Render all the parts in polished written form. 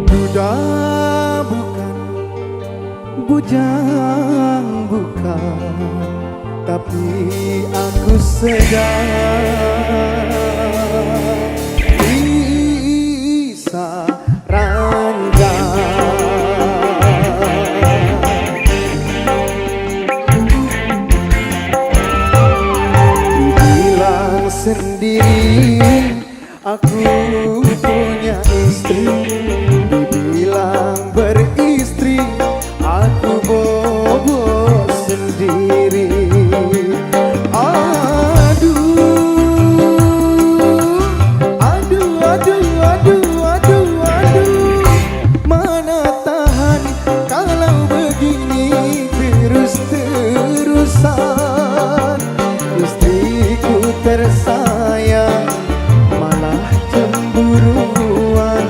Duda bukan, bujang bukan, tapi aku sedang bisa ranjang. Dibilang sendiri aku punya istri, dibilang beristri aku bobo sendiri. Aduh, mana tahan kalau begini terus-terusan. Istriku tersayang malah cemburuan,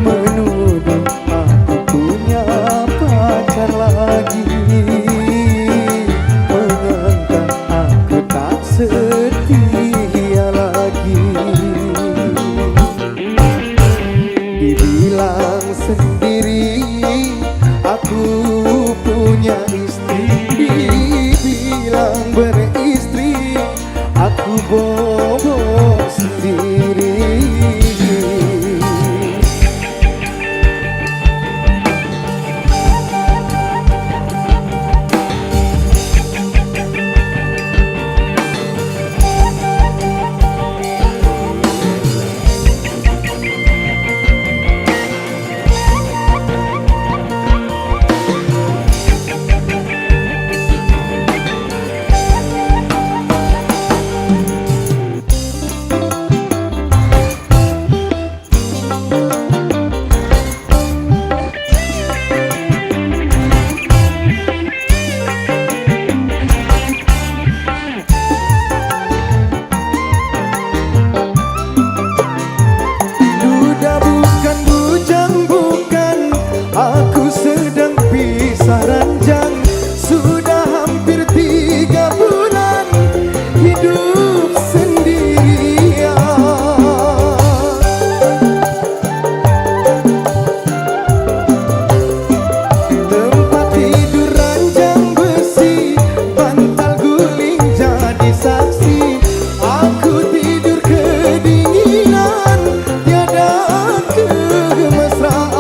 menuduh aku punya pacar lagi, menganggap aku tak setia lagi. Dibilang sendiri aku punya istri, dibilang beristri aku bobo sendiri. Aku sedang pisah ranjang, sudah hampir 3 bulan hidup sendirian. Tempat tidur ranjang besi, bantal guling jadi saksi. Aku tidur kedinginan, tiada kemesraan.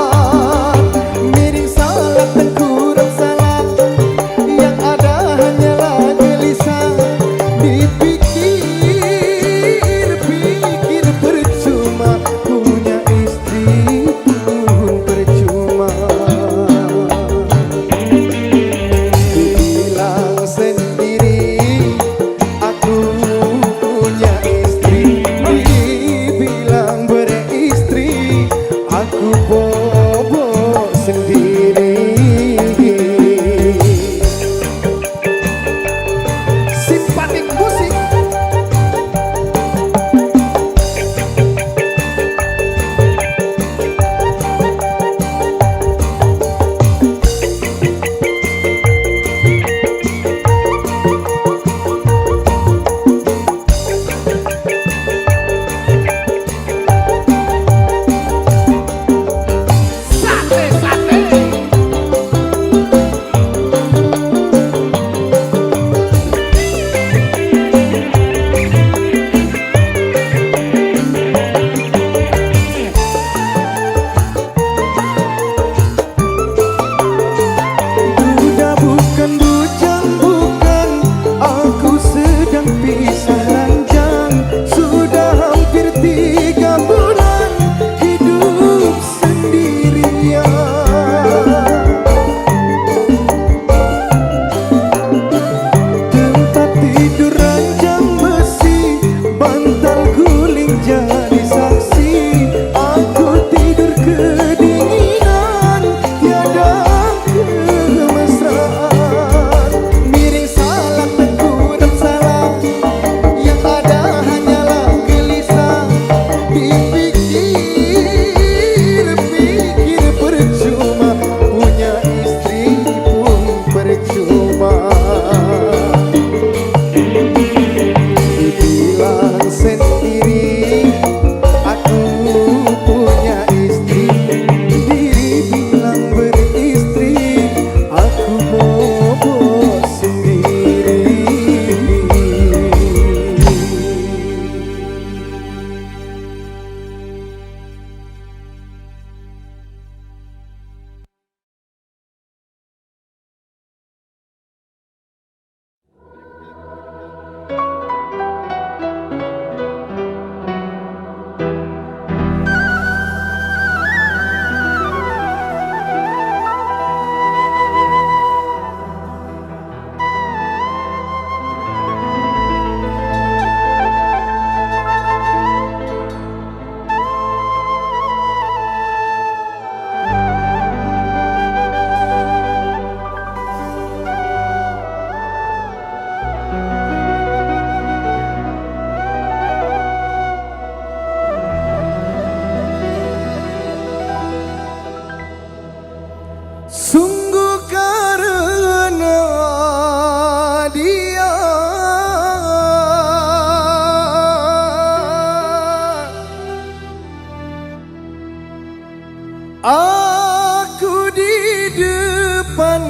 Aku di depan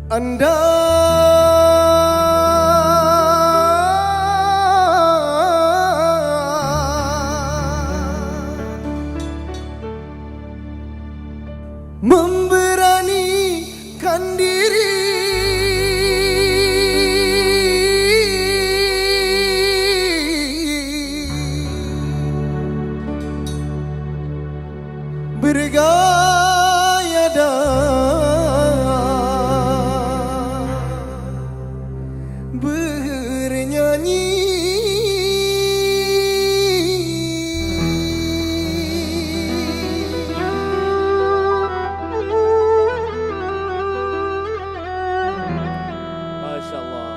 Anda, memberanikan diri bergaya dan bernyanyi. Masya Allah.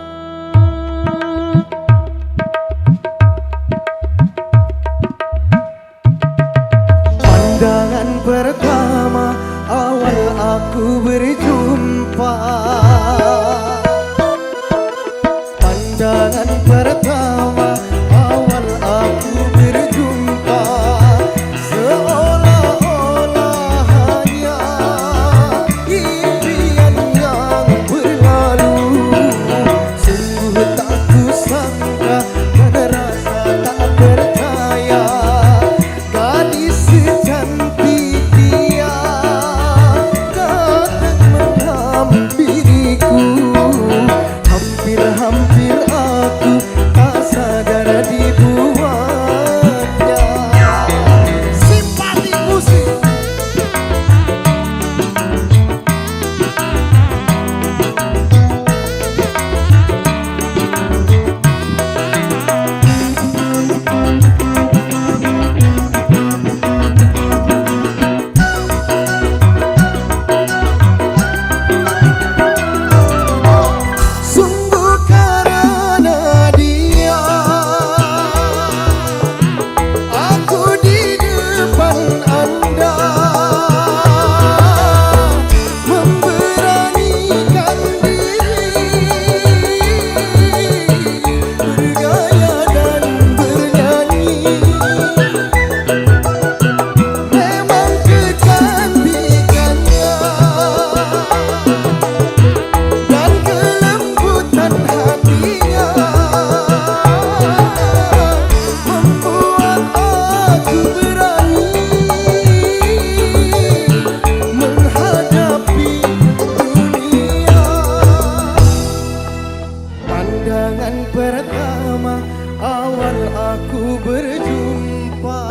Pandangan pertama awal aku berjumpa, pandangan pertama awal aku berjumpa, seolah-olah hanya impian yang berlalu. Sungguh tak kusangka dan rasa tak percaya, gadis secantik dia datang menghampiriku. Hampir-hampir aku tak sadar dibuatnya. Simpati musik. Sungguh karena dia aku di depan Anda, memberanikan diri bergaya dan bernyanyi. Memang kecantikannya dan kelembutan hatinya membuat aku berani menghadapi dunia. Pandangan pertama awal aku berjumpa,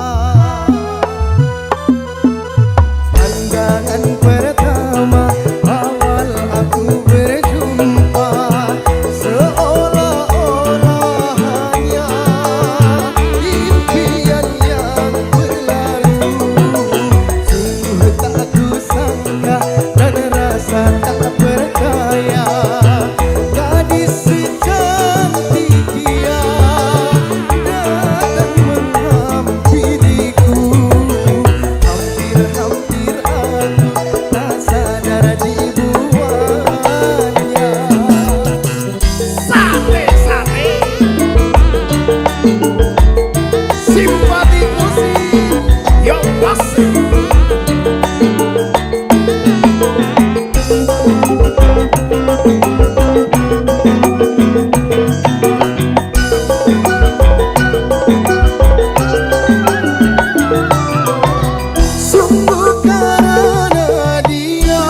pandangan pertama awal aku berjumpa, seolah-olah hanya impian yang berlalu. Sungguh tak kusangka dan rasa tak percaya, gadis secantik dia datang menghampiriku. Hampir-hampir aku tak sadar dibuatnya. Sate-sate. Simpati musik. Yo masih. Sungguh karena dia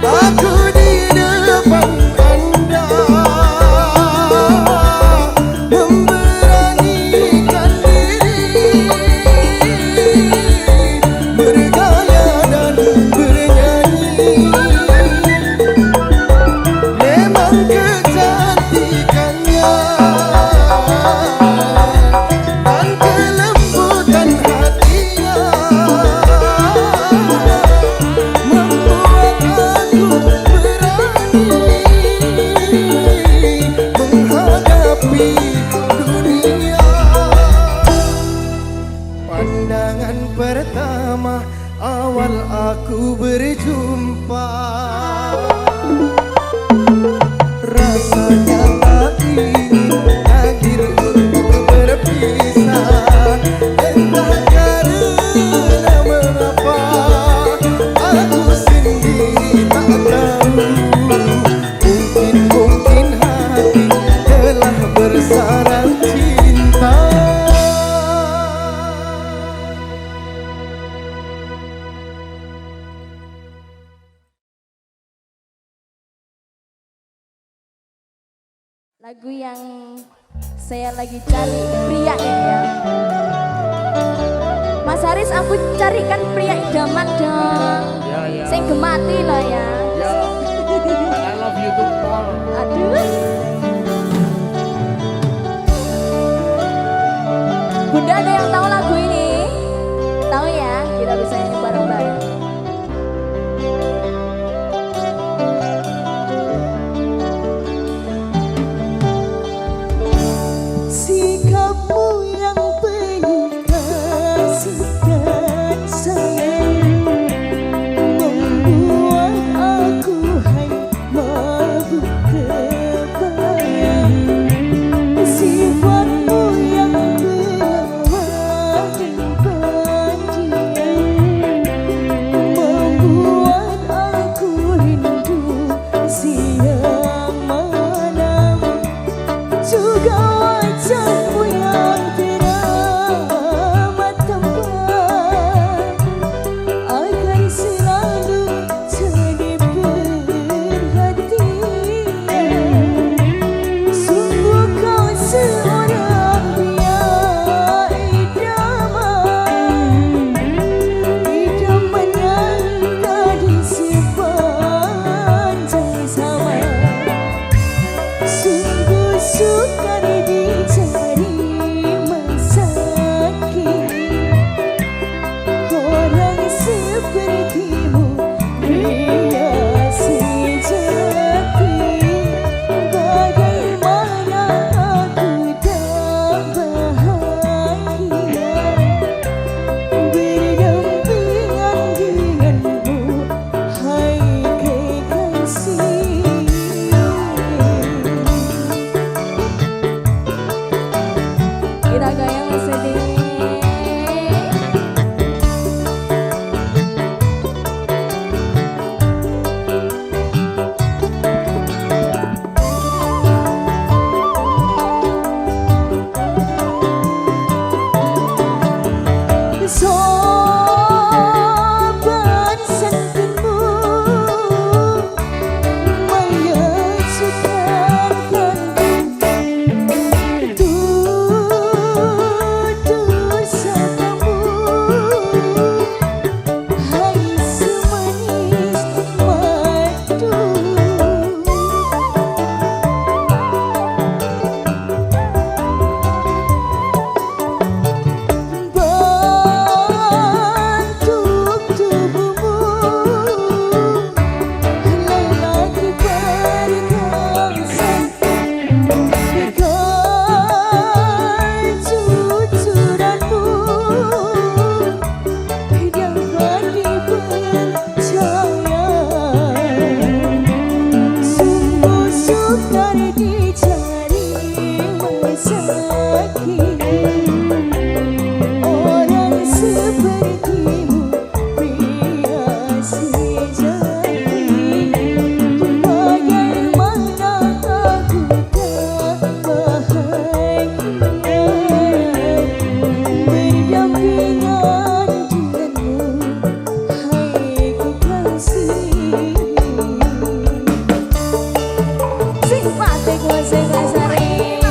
aku di depan Anda, memberanikan diri bergaya dan bernyanyi. Memang kecantikannya dan kelembutan hatinya membuat aku berani menghadapi dunia. Pandangan pertama awal aku berjumpa, rasanya tak ingin hadir untuk berpisah. Lagu yang saya lagi cari pria ini ya. Mas Haris, aku carikan pria idaman dong. Ya, ya. Saya gemati loh ya. Ya. I love you too more. Aduh. Bunda, ada yang tahu lagu ini? Tahu ya? Kita bisa nyanyi bareng-bareng. Sikapmu yang penuh kasih dan sayang membuat aku hanya mabuk kebayang. Sifatmu yang berlawan dan pendiam membuat aku rindu siang malam. Juga wajahmu yang teramat tampan akan selalu jadi perhatian. Sungguh kau seorang pria idaman, idaman yang gadis sepanjang zaman. Sungguh sukar dicari masa kini orang sepertimu, pria sejati. Bagaimana aku tak bahagia berdampingan denganmu, hai kekasih. Iraga yang sedih. Sopan santunmu menyejukkan tutur satamu, hai semanis madu. Bentuk tubuhmu lelaki perkasa, dengan cucuranmu dapat dipercaya. Sungguh sukar dicari masa kini orang sepertimu, pria sejati. Bagaimana aku tak bahagia berdampingan denganmu, hai kekasih. Simpatik musik Mas Haris.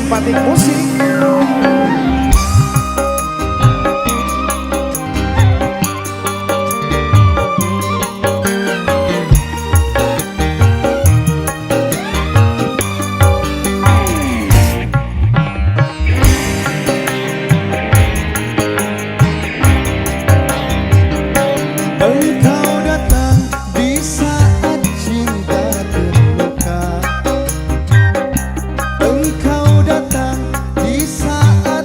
simpatik musik. Engkau datang di saat cinta terluka. Engkau datang di saat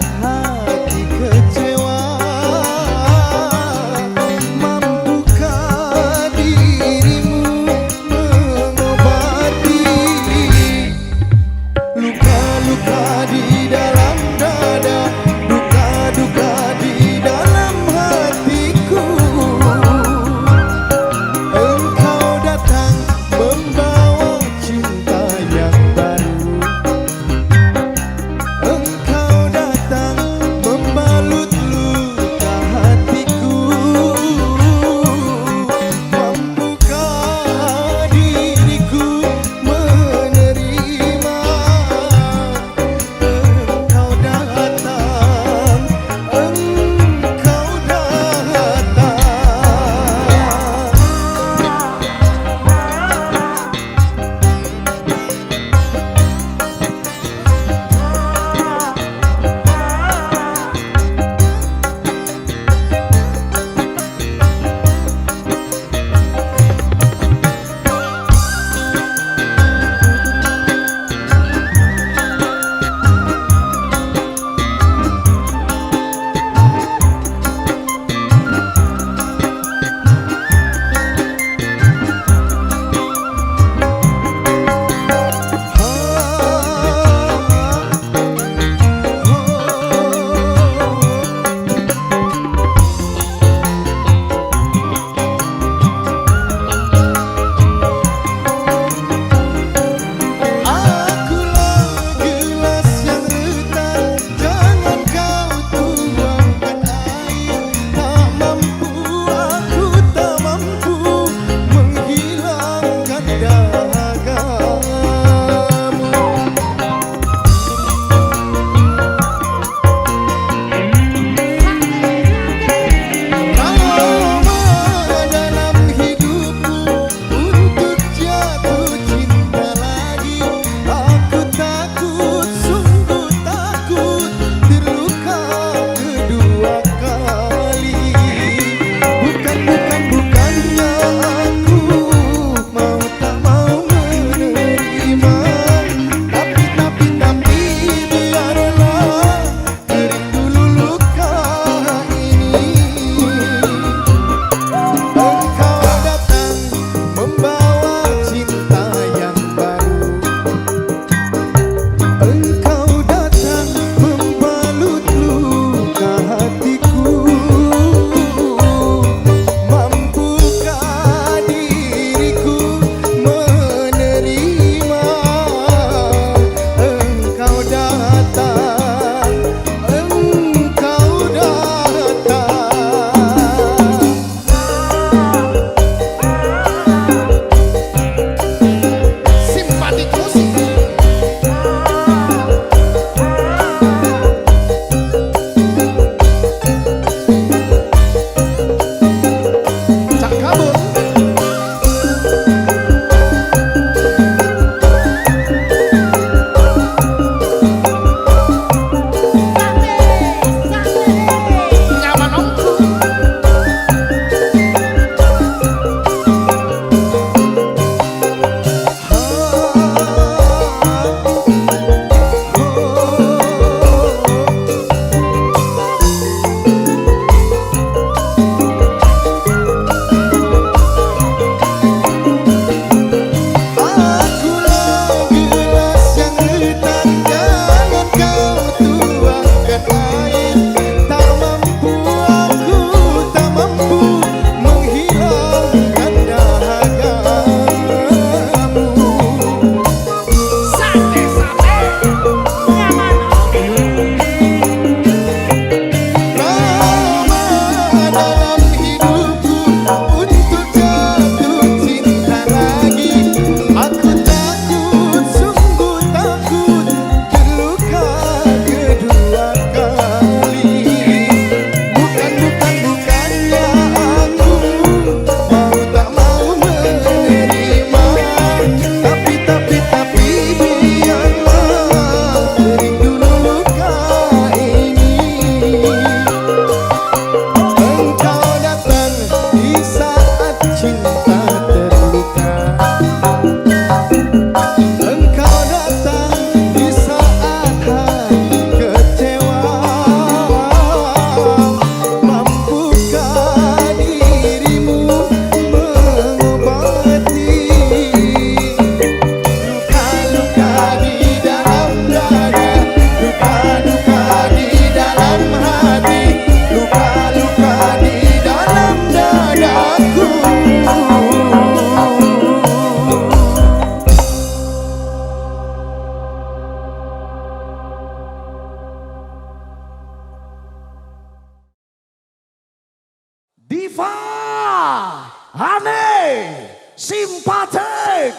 Simpatik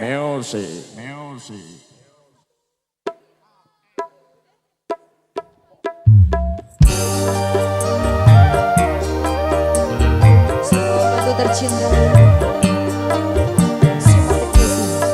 Music. Aku tercinta. Simpatik Music.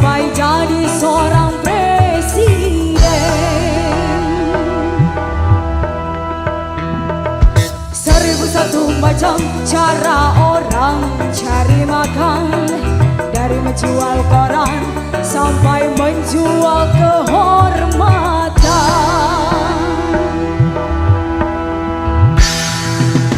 sampai jadi seorang presiden. 1001 macam cara orang cari makan, dari menjual koran sampai menjual kehormatan.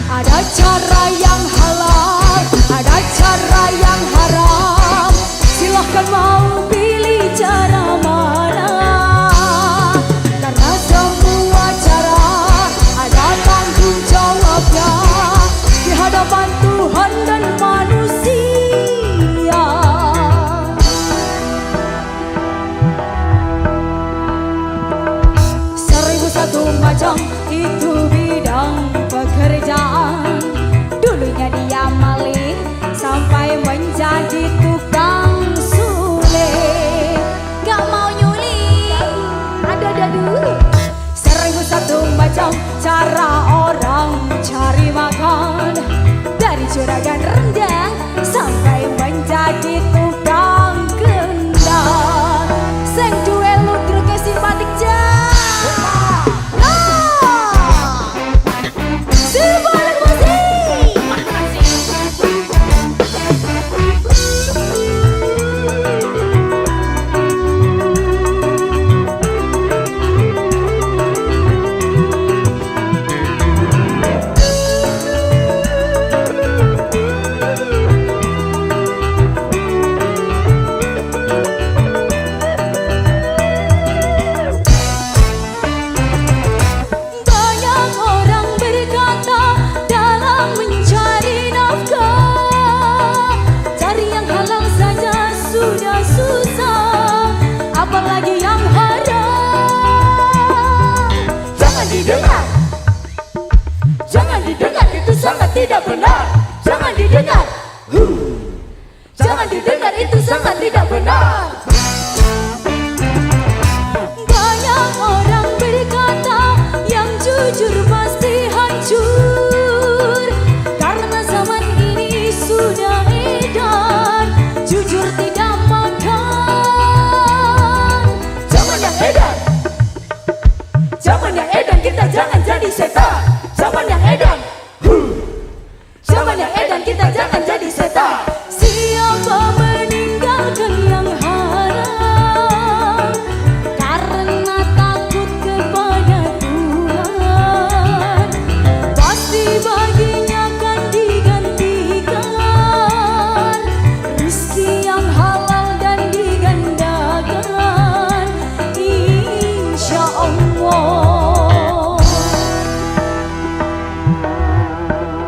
Ada cara yang halal, ada cara yang haram. Silahkan mau pilih cara mana, karena semua cara ada tanggung jawabnya di hadapan Tuhan dan manusia. 1001 macam itu bidang pekerjaan. Dulunya dia maling sampai menjadi tukang suling. Gak mau nyuling, ada dulu. 1001 macam cara orang cari makan, dari juragan rendang sampai menjadi tukang kendang. Seng duel ludruk simpatik jam. Sebalik musik. Banyak orang berkata dalam mencari nafkah, cari yang halal saja sudah susah, apalagi yang haram. Jangan didengar, jangan didengar, itu sangat tidak benar. Jangan didengar, jangan didengar, itu sangat tidak benar. Banyak orang berkata yang jujur pasti hancur, karena zaman ini sudah edan jujur tidak makan. Zaman yang edan, zaman yang edan, kita jangan jadi setan. Zaman yang edan, zaman yang edan, kita jangan jadi setan. Siapa meninggalkan yang haram karena takut kepada Tuhan, pasti baginya akan digantikan rezeki yang halal dan digandakan, insya Allah.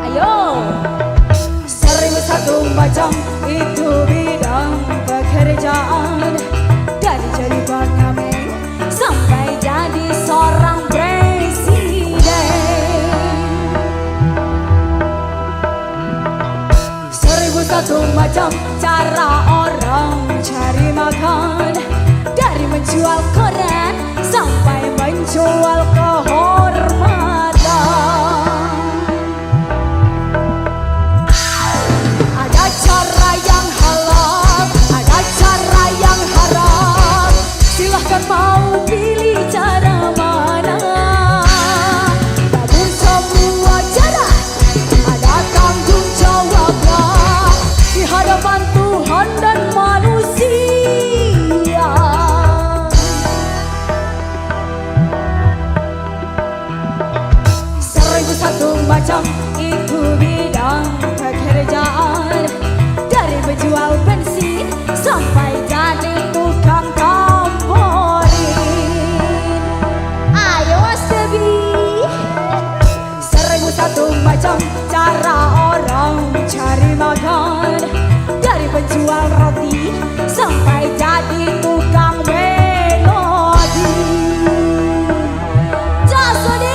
Ayo, 1001 macam itu bidang pekerjaan, dari jadi pengamen sampai jadi seorang presiden. 1001 macam cara orang cari makan, dari menjual koran sampai menjual kehormatan. Ada cara yang halal, ada cara yang haram. Silahkan mau pilih cara mana, namun semua cara ada tanggung jawabnya di hadapan Tuhan dan manusia. 1001 macam itu bidang pekerjaan, dari menjual bensin sampai jadi tukang komporin. Ayo Sebi. 1001 macam cara orang cari makan, dari penjual roti sampai jadi tukang melodi. Jasodi.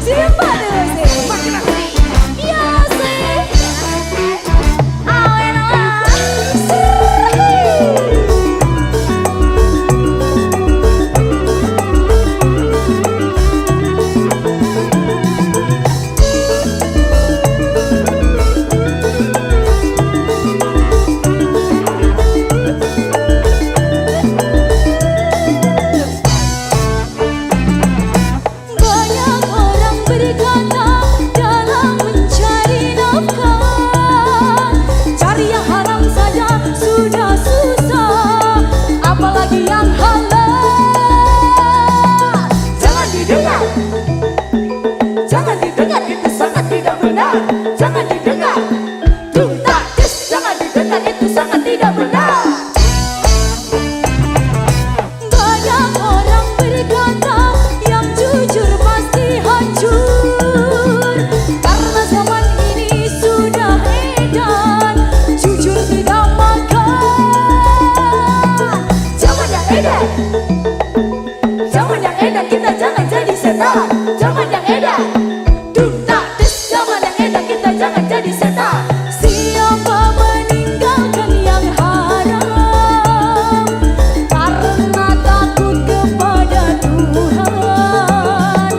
Siapa dulu sih? Ya sih. Awen lah. setan. Zaman yang edan, dung tak des. Zaman yang edan kita jangan jadi setan. Siapa meninggalkan yang haram karena takut kepada Tuhan,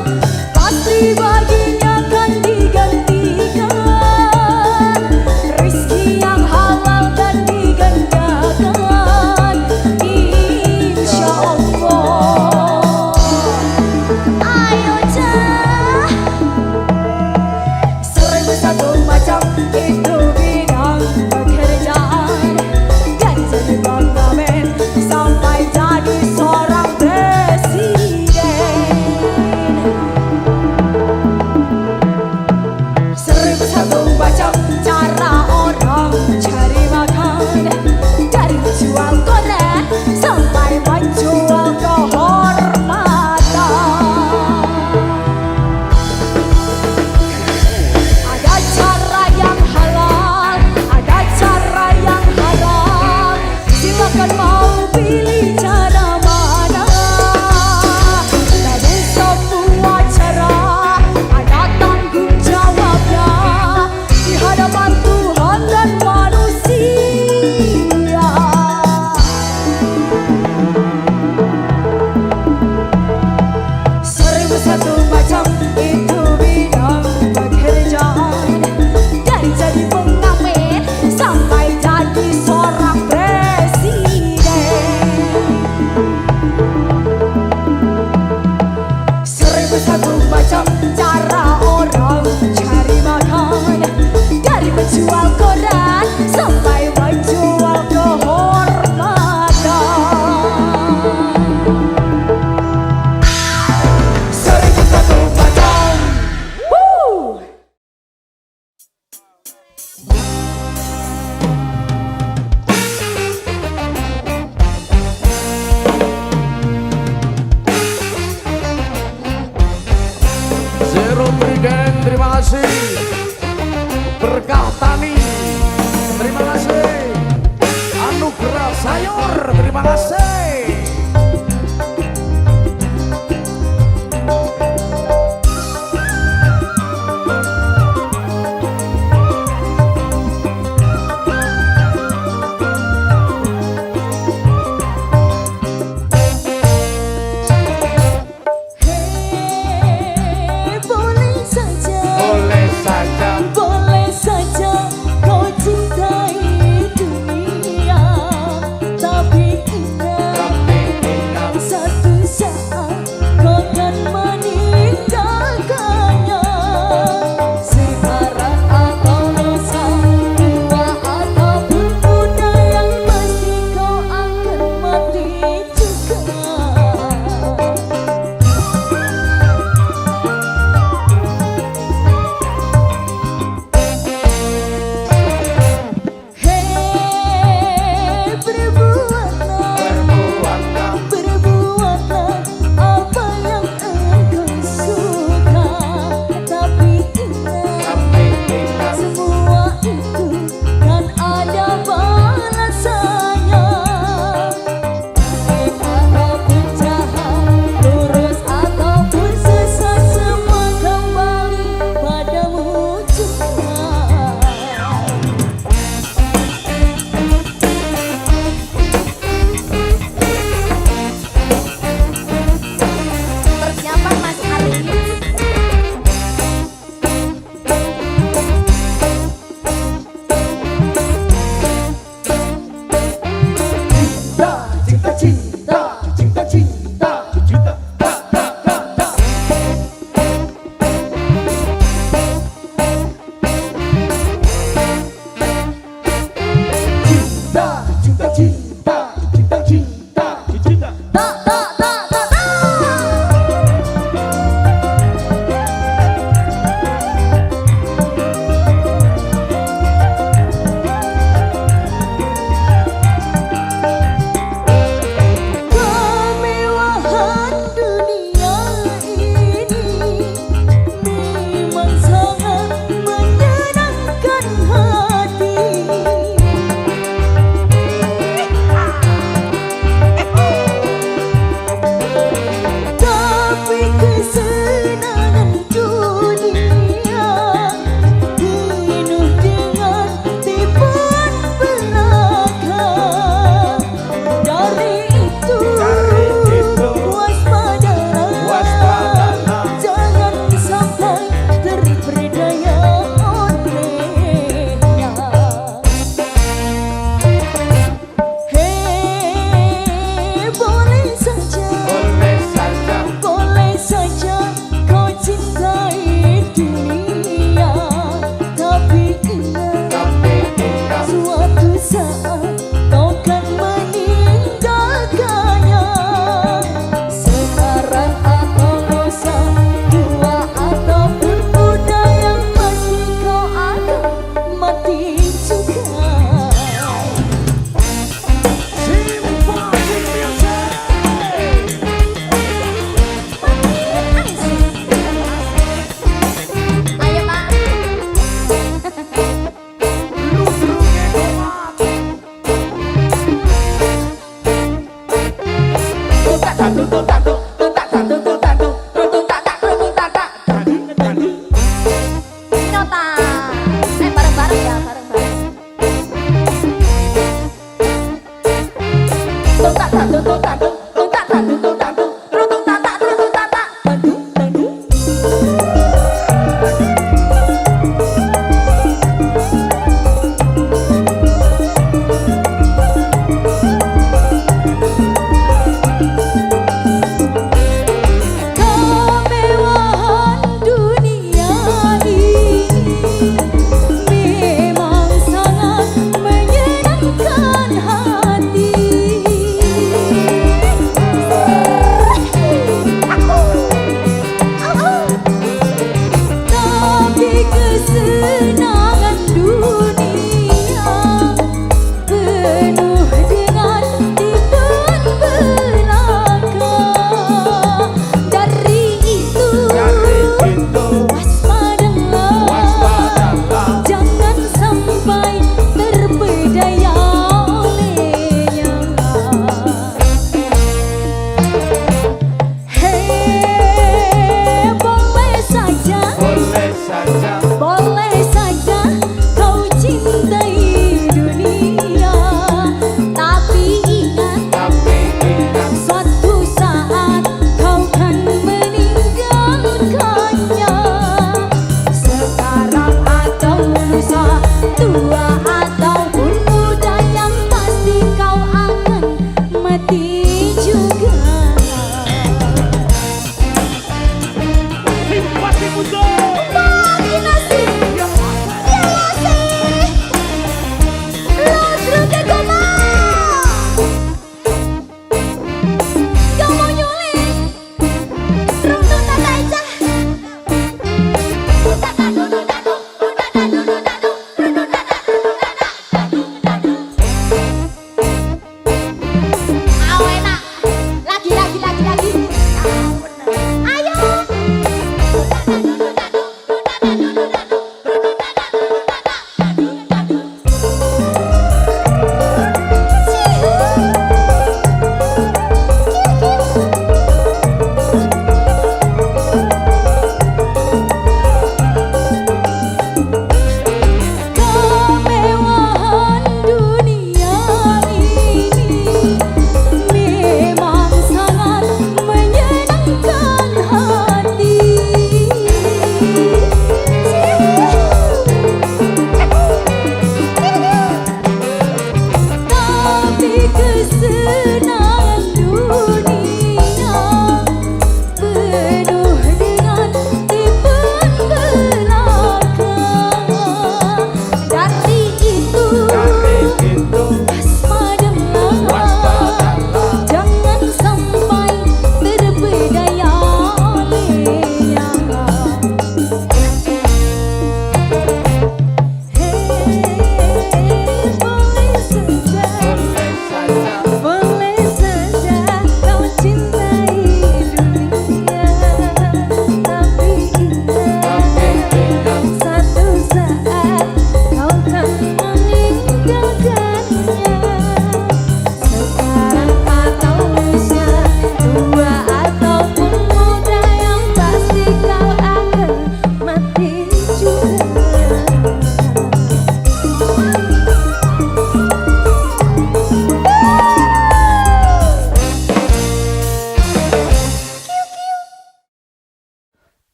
pasti baginya akan digantikan rezeki yang halal dan digandakan, insya Allah. Ayo cah, 1101 macam itu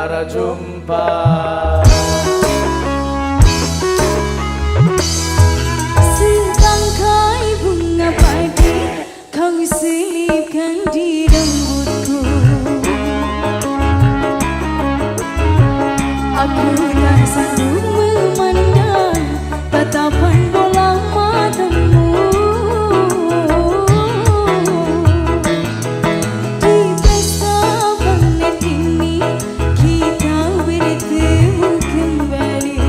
berjumpa. Setangkai bunga padi kau selipkan di rambutku. Aku tak sanggup memandang tatapan bola matamu. Di pesta panen ini kita bertemu kembali.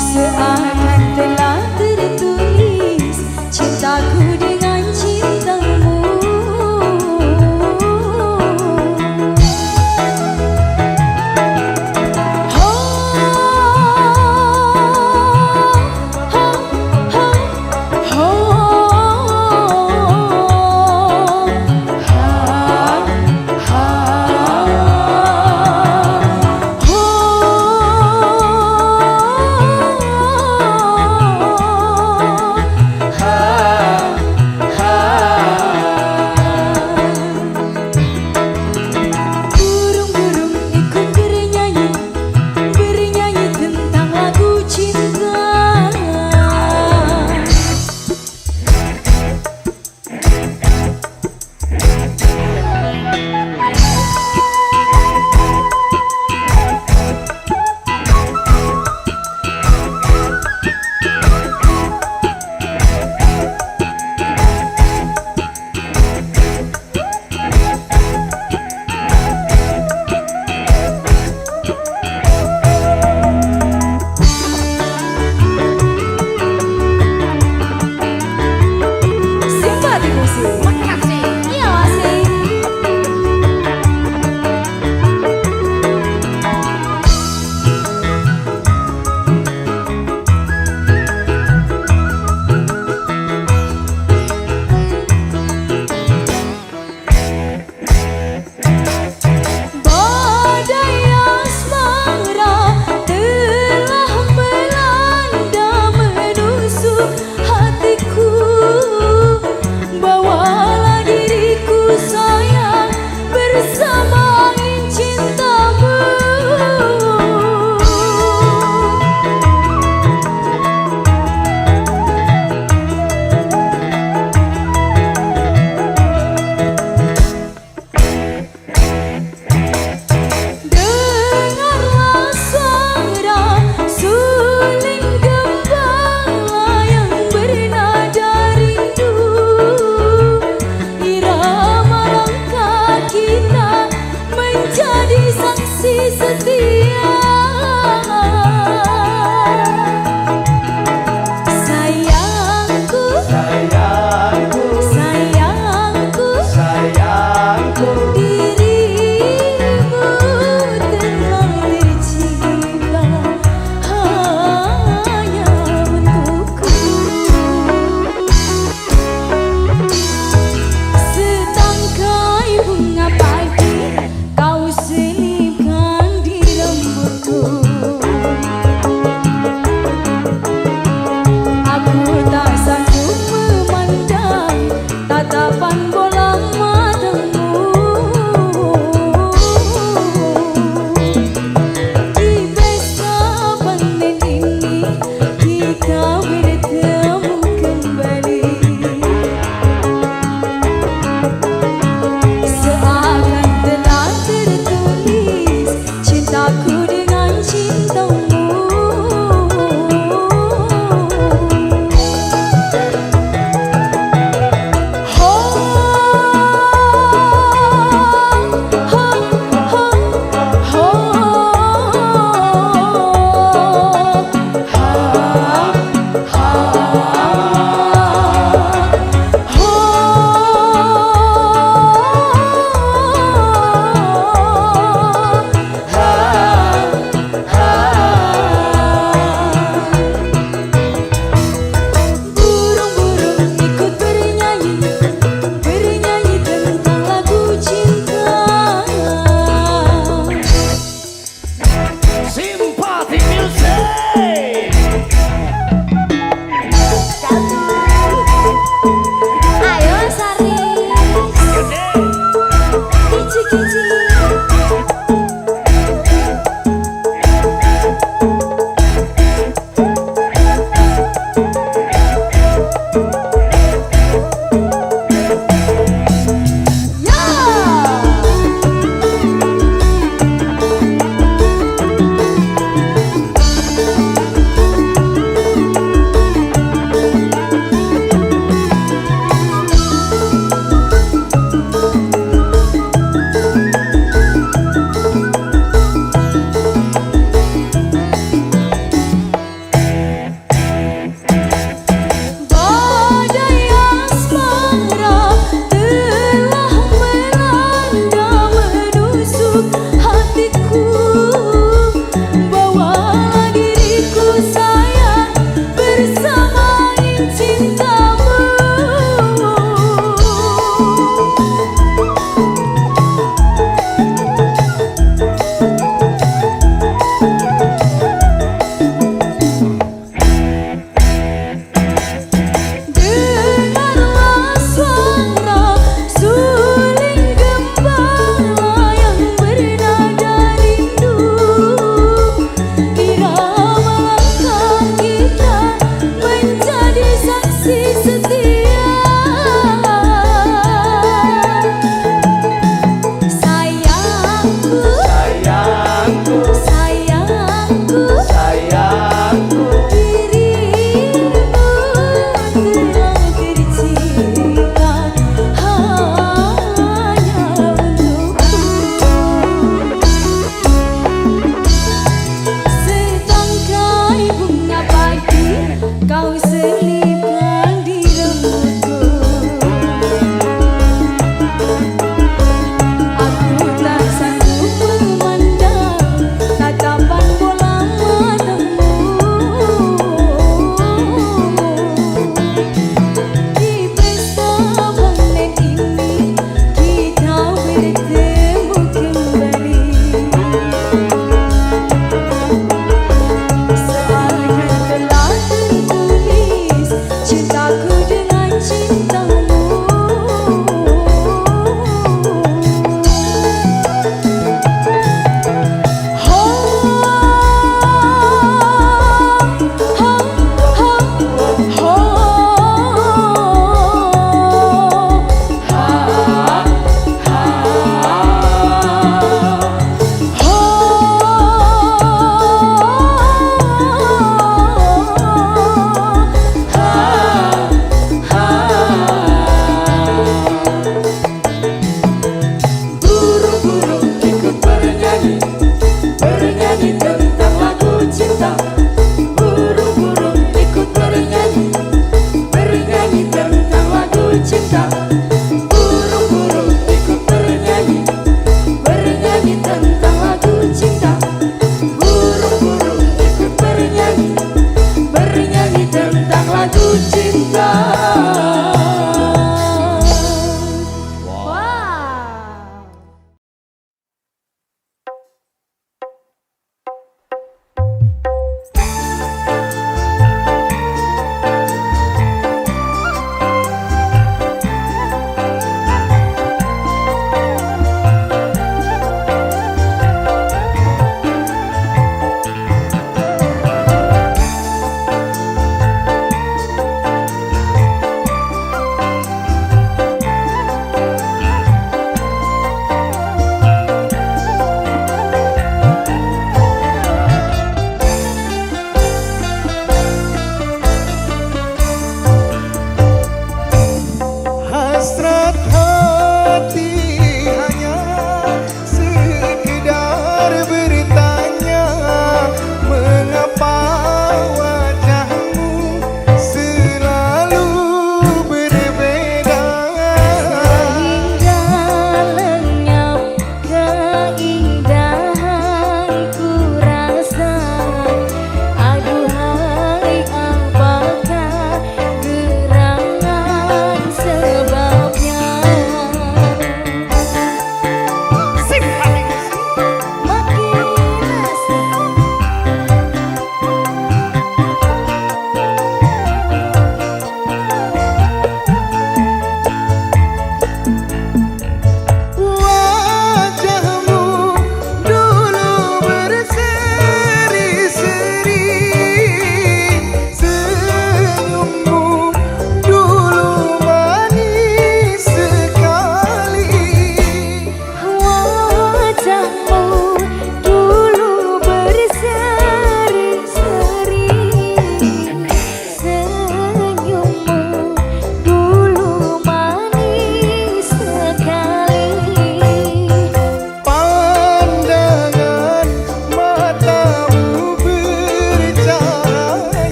Seakan telah tertulis cintaku dengan cintamu. Burung-burung ikut bernyanyi, bernyanyi tentang lagu cinta. Simpatik musik. Makasih. Iya masih. Badai asmara telah melanda menusuk hatiku. Bawalah diriku sayang bersama angin cintamu. Dengarlah suara suling gembala yang bernada rindu. Irama langkah kita menjadi saksi setia. Sayangku, Sayangku, sayangku, sayangku, dirimu telah tercipta hanya untukku. Setangkai bunga padi kau selipkan di rambutku. Aku tak sanggup memandang tatapan bola matamu. Di pesta panen ini kita bertemu kembali. Seakan telah tertulis cintaku dengan cintamu. Burung-burung ikut bernyanyi, bernyanyi tentang lagu cinta. Simpatik music. Ayo Sari.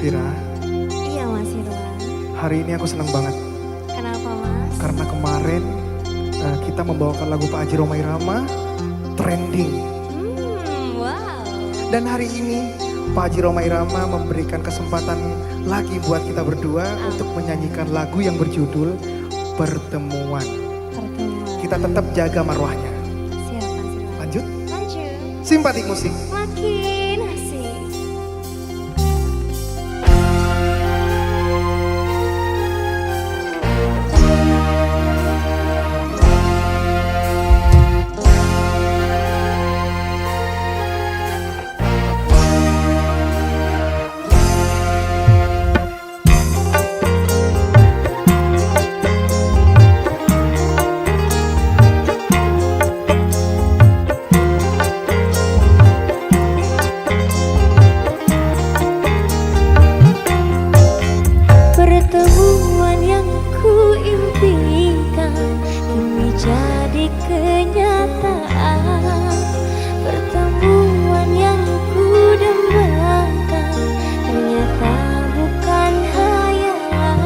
Vira, Iya Mas Irwan. hari ini aku senang banget Kenapa Mas? karena kemarin kita membawakan lagu Pak Haji Rhoma Irama trending. Wow. Dan hari ini Pak Haji Rhoma Irama memberikan kesempatan lagi buat kita berdua untuk menyanyikan lagu yang berjudul Pertemuan. Pertemuan. Kita tetap jaga marwahnya. Siap Mas Irwan. Lanjut, Lanjut. simpatik musik. Makin asik. Pertemuan yang ku impikan kini jadi kenyataan. Pertemuan yang ku dambakan ternyata bukan hayalan.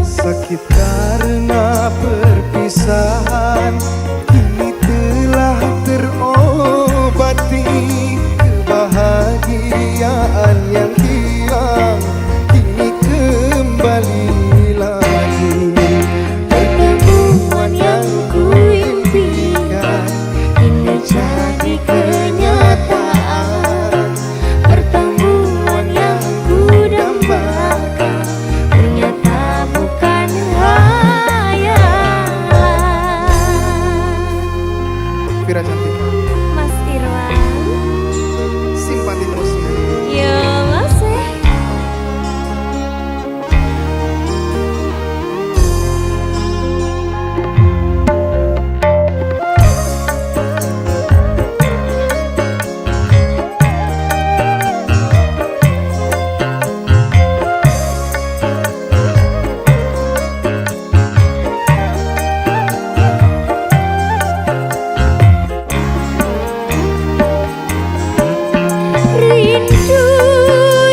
Sakit karena perpisahan kini telah terobati. Kebahagiaan yang hilang kini kembali lagi. Pertemuan yang ku impikan Kini jadi kenyataan. Pertemuan yang ku dambakan ternyata bukan hayalan. Vira Cantika, Mas Irwan. simpatik musik. Ya Mas Rindu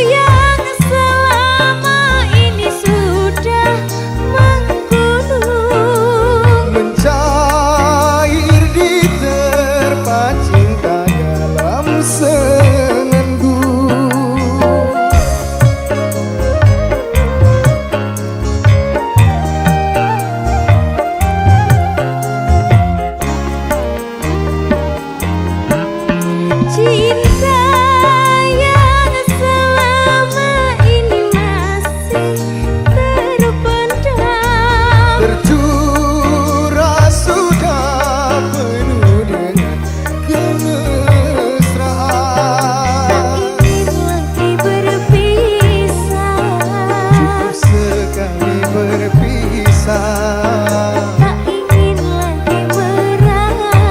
yang selama ini sudah menggunung. Mencair di terpa cinta dalam senandung. Cinta yang selama ini masih terpendam. Tercurah sudah penuh dengan kemesraan. Ingin lagi berpisah. Cukup sekali berpisah. Tak ingin lagi merana.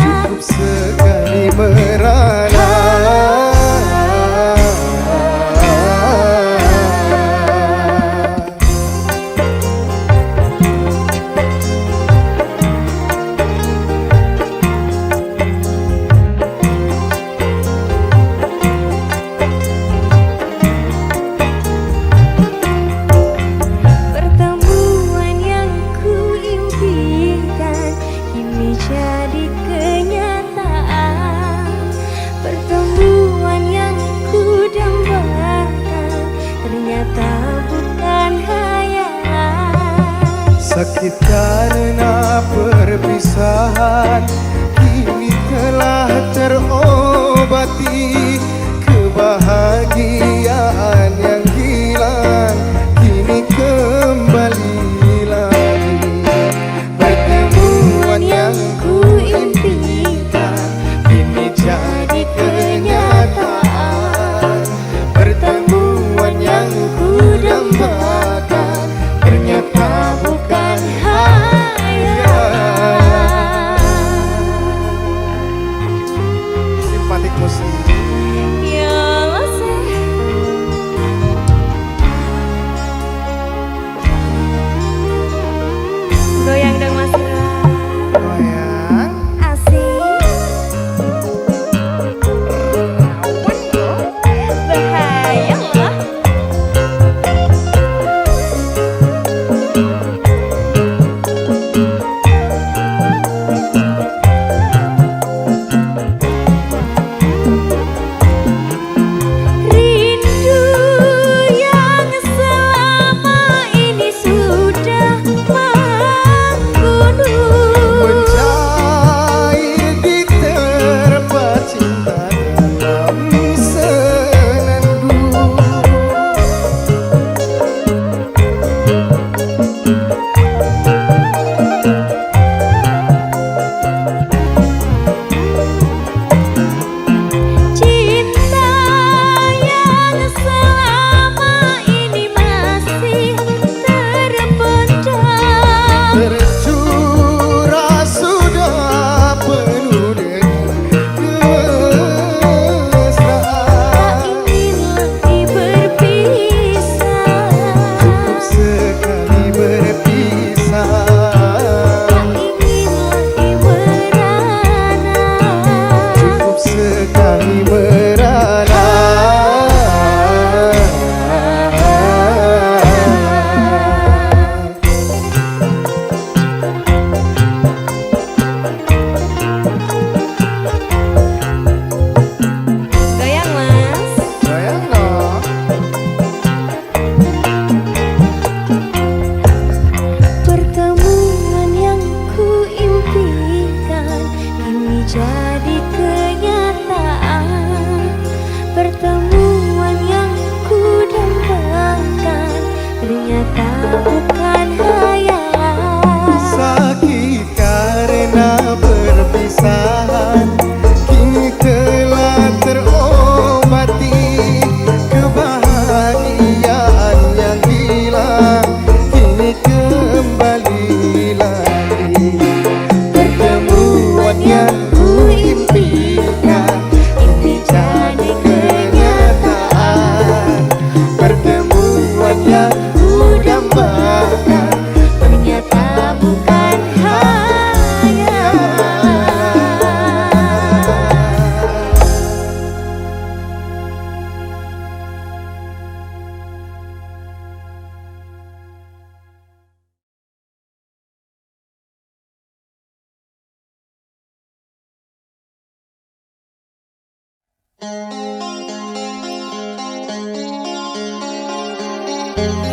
Cukup sekali merana. Pertemuan yang ku impikan kini jadi kenyataan. Pertemuan yang ku dambakan ternyata bukan hayalan. Sakit karena perpisahan kini telah terobati. Kebahagiaan yang hilang kini kembali lagi. Pertemuan yang ku impikan kini jadi kenyataan. Pertemuan yang ku dambakan ternyata bukan hayalan. Simpatik musik. Ya Mas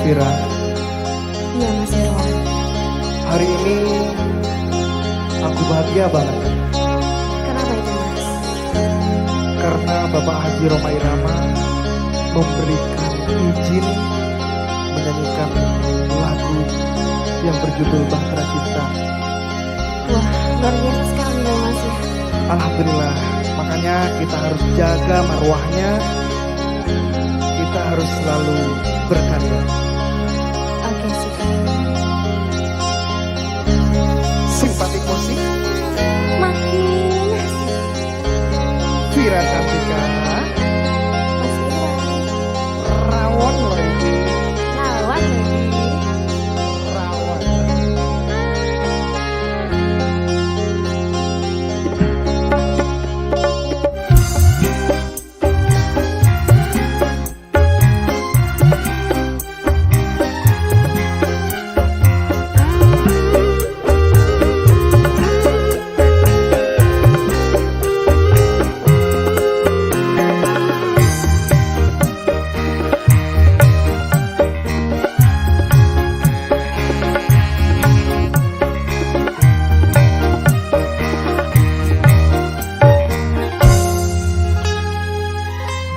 Vira, Iya Mas Irwan. hari ini aku bahagia banget Kenapa itu Mas? karena Bapak Haji Rhoma Irama memberikan izin menyanyikan lagu yang berjudul Bahtera Cinta. Wah, luar biasa sekali dong Mas ya. Alhamdulillah, makanya kita harus jaga marwahnya. Kita harus selalu berkarya. Oke sih. Simpatik musik Makin Vira Cantika Mas Irwan. rawon loh ini. Lawan lagi. Rawon.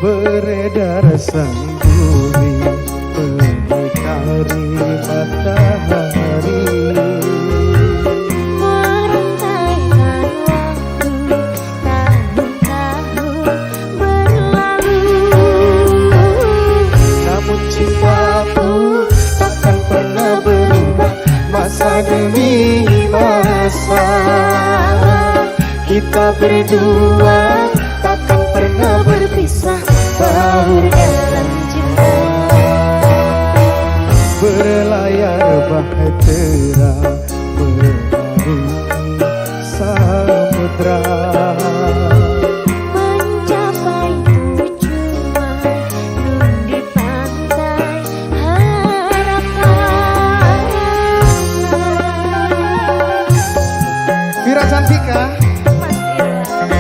Beredar sang bumi mengitari matahari. Merantaikan waktu tahun-tahun berlalu. Namun cintaku takkan pernah berubah masa demi masa. Kita berdua takkan pernah berpisah baur dalam cinta. Berlayar bahtera mengarungi samudra. Mencapai tujuan nun di pantai harapan. Vira Cantika Mas Irwan.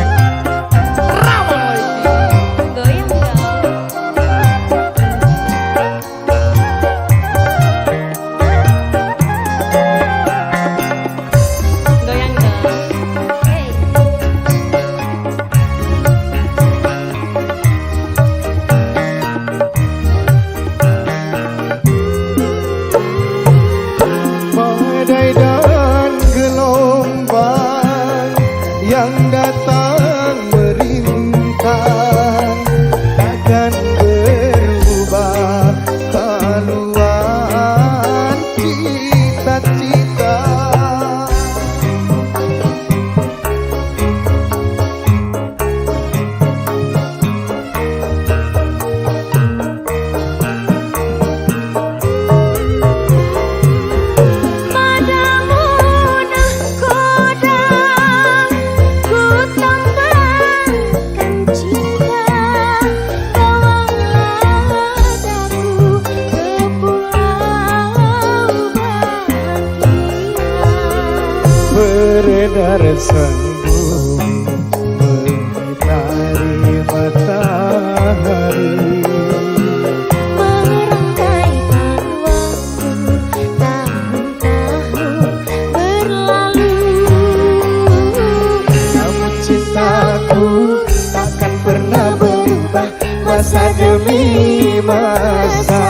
Goyang dong. Goyang dong. Hey. badai dan gelombang yang datang merintang takkan berubah haluan cita-cita. Padamu nahkoda ku tambahkan cinta. Bawanglah daku ke pulau bahagia. Beredar sang bumi mengitari matahari. Merangkaikan waktu tahun-tahun berlalu. Namun cintaku takkan pernah berubah masa demi masa.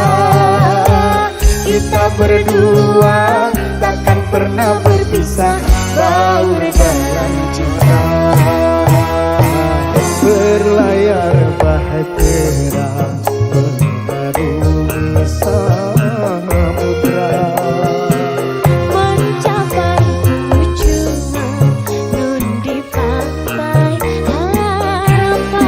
Kita berdua takkan pernah berpisah baur dalam cinta. Berlayar bahtera mengarungi samudra. Mencapai tujuan nun di pantai harapan.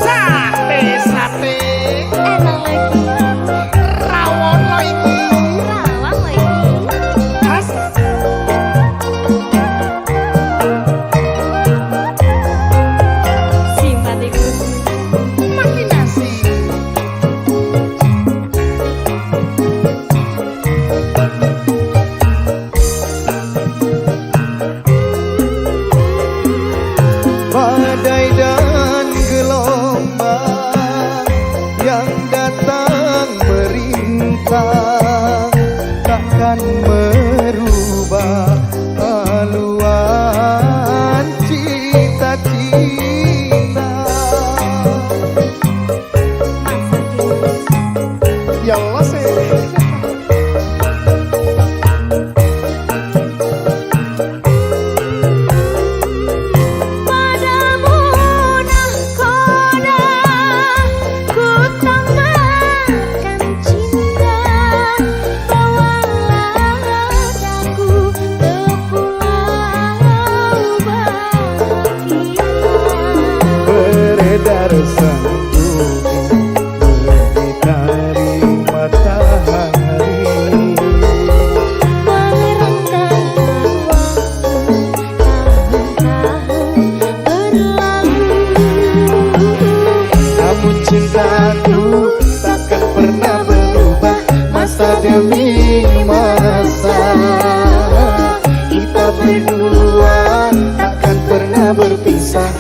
Sate Enak lagi. rawon lagi. Rawang lagi. beredar sang bumi mengitari matahari. Merenggang waktu, tahun-tahun berlalu. Namun cintaku takkan pernah berubah, masa demi masa. Kita berdua takkan pernah berpisah.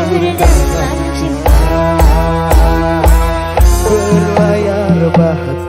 Berdalam cinta, Berlayar bahtera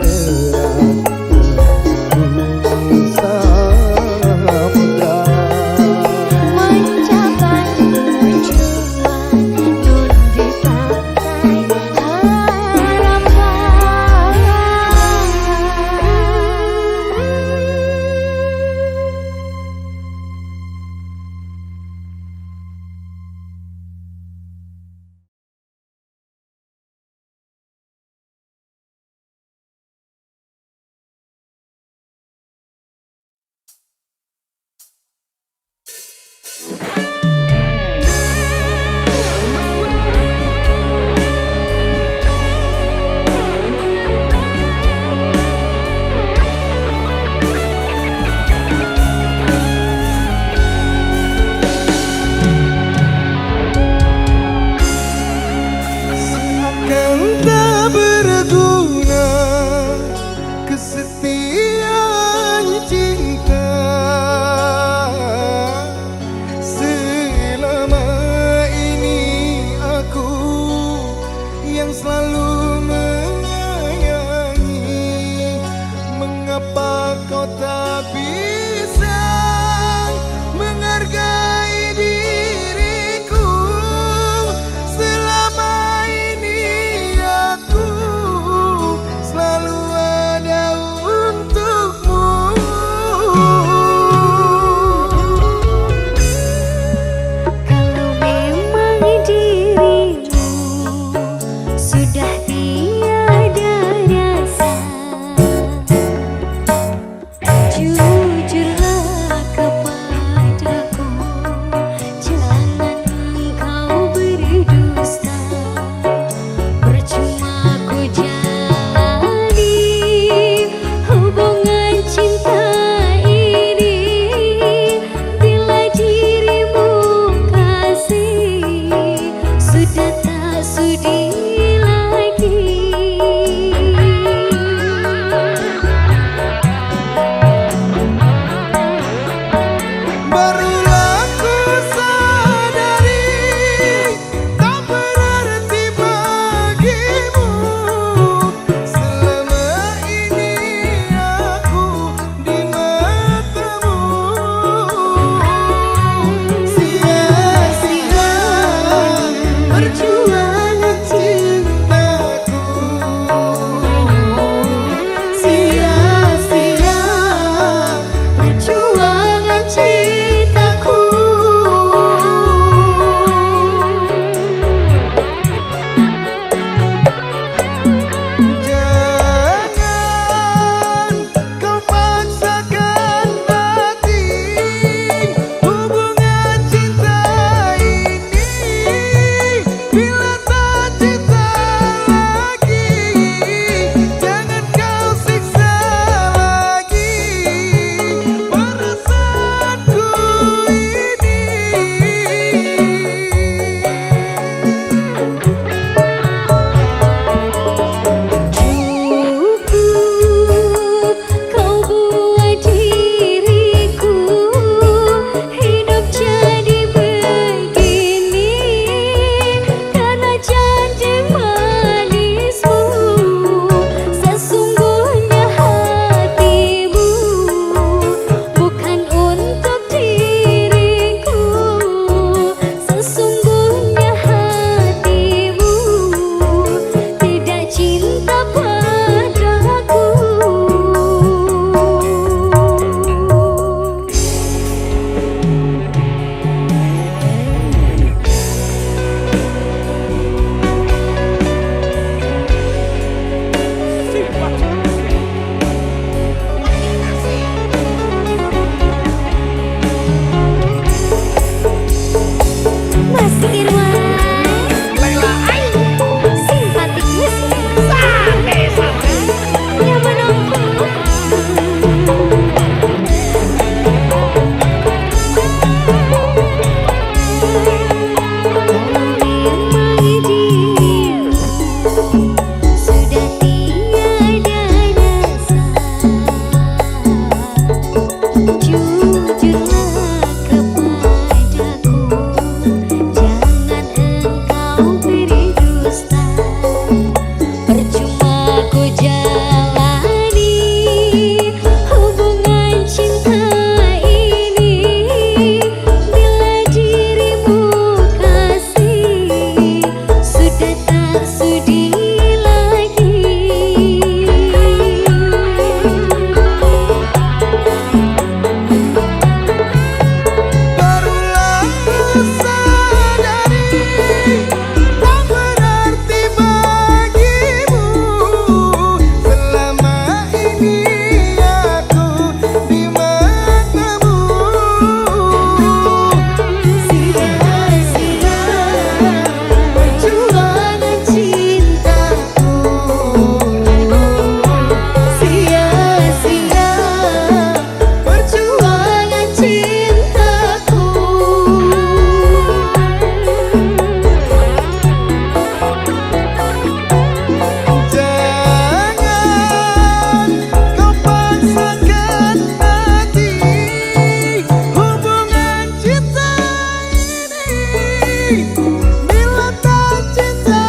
Bila tak cinta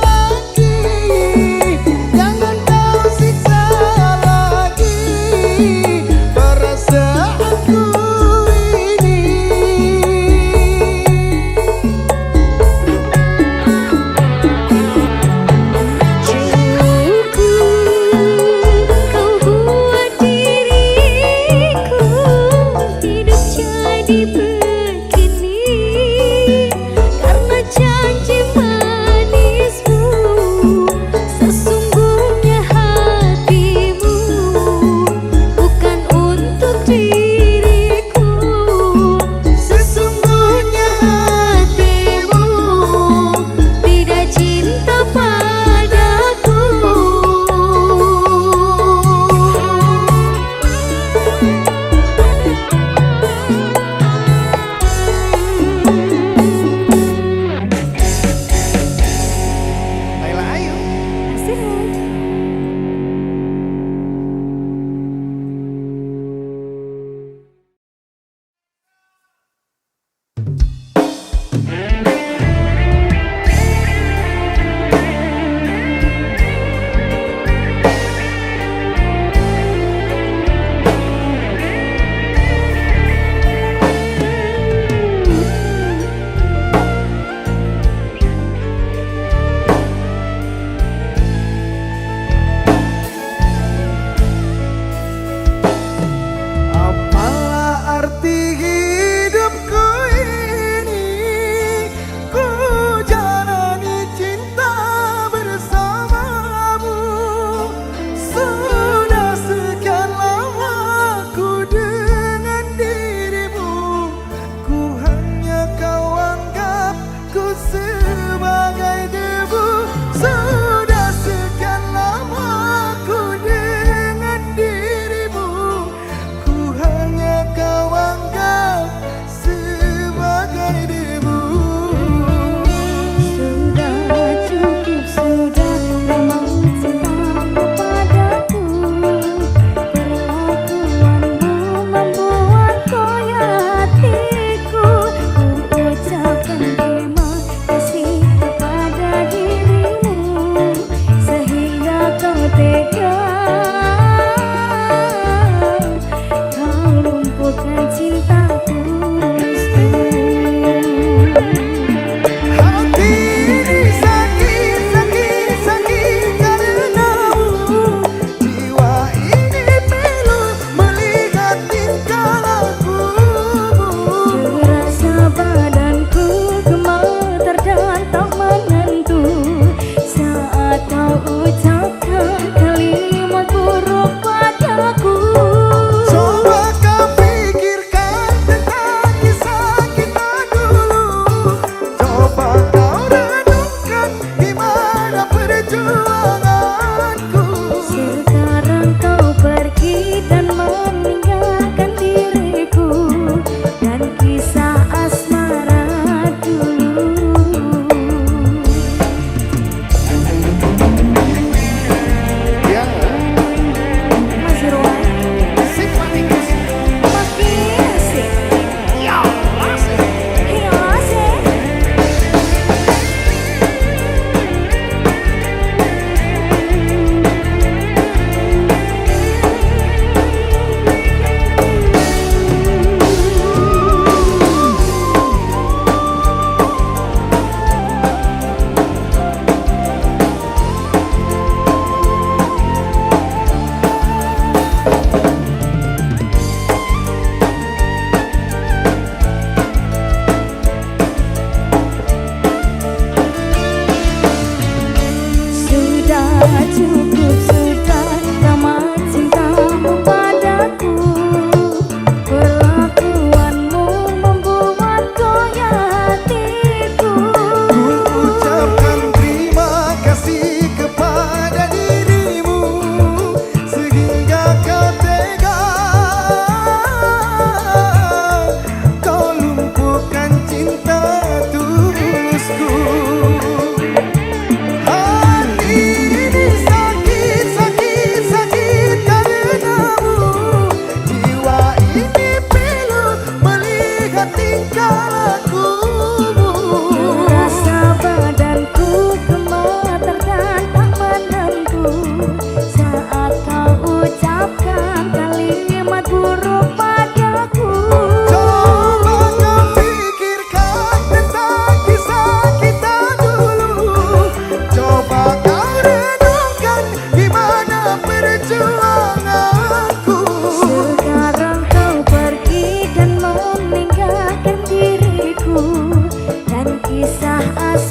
lagi, jangan kau siksa lagi perasaanku ini. Kau buat diriku hidup jadi begini. saat